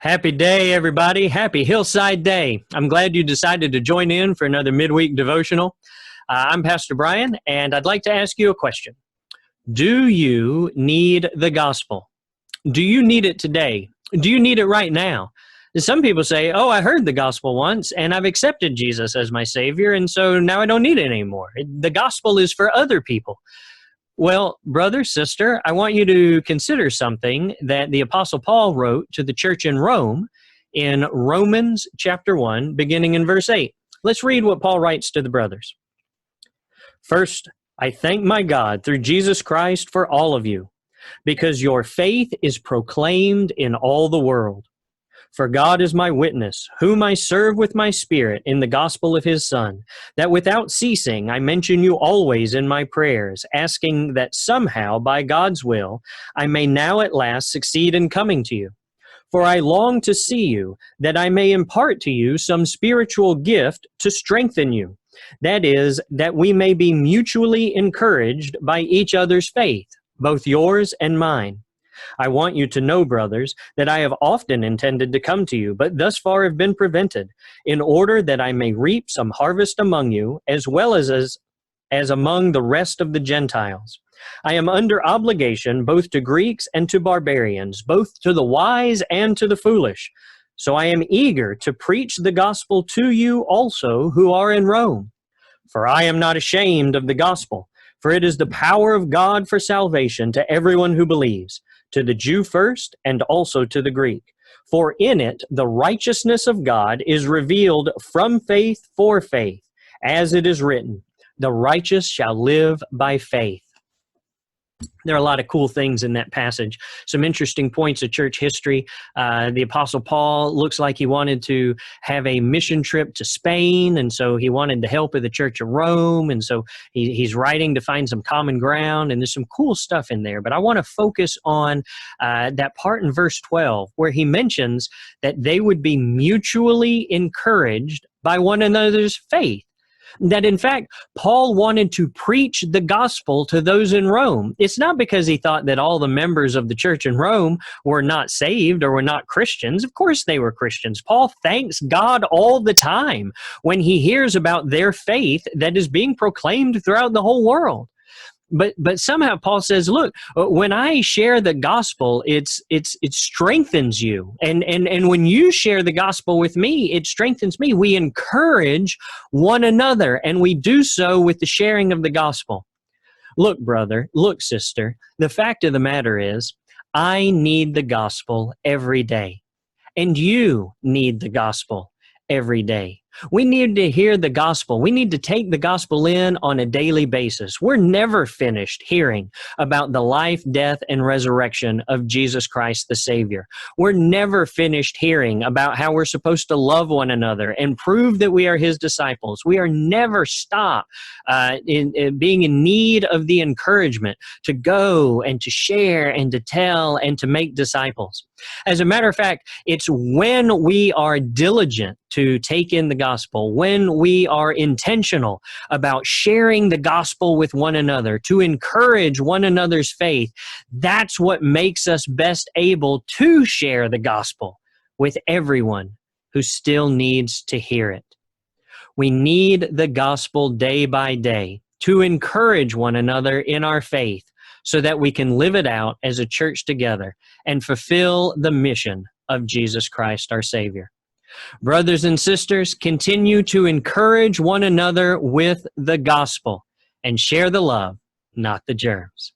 Happy day, everybody. Happy Hillside Day. I'm glad you decided to join in for another midweek devotional. I'm Pastor Brian, and I'd like to ask you a question. Do you need the gospel? Do you need it today? Do you need it right now? Some people say, oh, I heard the gospel once, and I've accepted Jesus as my Savior, and so now I don't need it anymore. The gospel is for other people. Well, brother, sister, I want you to consider something that the Apostle Paul wrote to the church in Rome in Romans chapter 1, beginning in verse 8. Let's read what Paul writes to the brothers. First, I thank my God through Jesus Christ for all of you, because your faith is proclaimed in all the world. For God is my witness, whom I serve with my spirit in the gospel of his Son, that without ceasing I mention you always in my prayers, asking that somehow, by God's will, I may now at last succeed in coming to you. For I long to see you, that I may impart to you some spiritual gift to strengthen you. That is, that we may be mutually encouraged by each other's faith, both yours and mine. I want you to know, brothers, that I have often intended to come to you, but thus far have been prevented, in order that I may reap some harvest among you, as well as among the rest of the Gentiles. I am under obligation both to Greeks and to barbarians, both to the wise and to the foolish. So I am eager to preach the gospel to you also who are in Rome. For I am not ashamed of the gospel, for it is the power of God for salvation to everyone who believes, to the Jew first, and also to the Greek. For in it the righteousness of God is revealed from faith for faith, as it is written, the righteous shall live by faith. There are a lot of cool things in that passage. Some interesting points of church history. The Apostle Paul looks like he wanted to have a mission trip to Spain, and so he wanted the help of the Church of Rome, and so he's writing to find some common ground, and there's some cool stuff in there. But I want to focus on that part in verse 12 where he mentions that they would be mutually encouraged by one another's faith. That in fact, Paul wanted to preach the gospel to those in Rome. It's not because he thought that all the members of the church in Rome were not saved or were not Christians. Of course they were Christians. Paul thanks God all the time when he hears about their faith that is being proclaimed throughout the whole world. But somehow Paul says, look, when I share the gospel, it strengthens you. And when you share the gospel with me, it strengthens me. We encourage one another, and we do so with the sharing of the gospel. Look, brother, look, sister, the fact of the matter is, I need the gospel every day. And you need the gospel every day. We need to hear the gospel. We need to take the gospel in on a daily basis. We're never finished hearing about the life, death, and resurrection of Jesus Christ the Savior. We're never finished hearing about how we're supposed to love one another and prove that we are his disciples. We are never stopped in being in need of the encouragement to go and to share and to tell and to make disciples. As a matter of fact, it's when we are diligent to take in the gospel, when we are intentional about sharing the gospel with one another, to encourage one another's faith, that's what makes us best able to share the gospel with everyone who still needs to hear it. We need the gospel day by day to encourage one another in our faith, so that we can live it out as a church together and fulfill the mission of Jesus Christ, our Savior. Brothers and sisters, continue to encourage one another with the gospel and share the love, not the germs.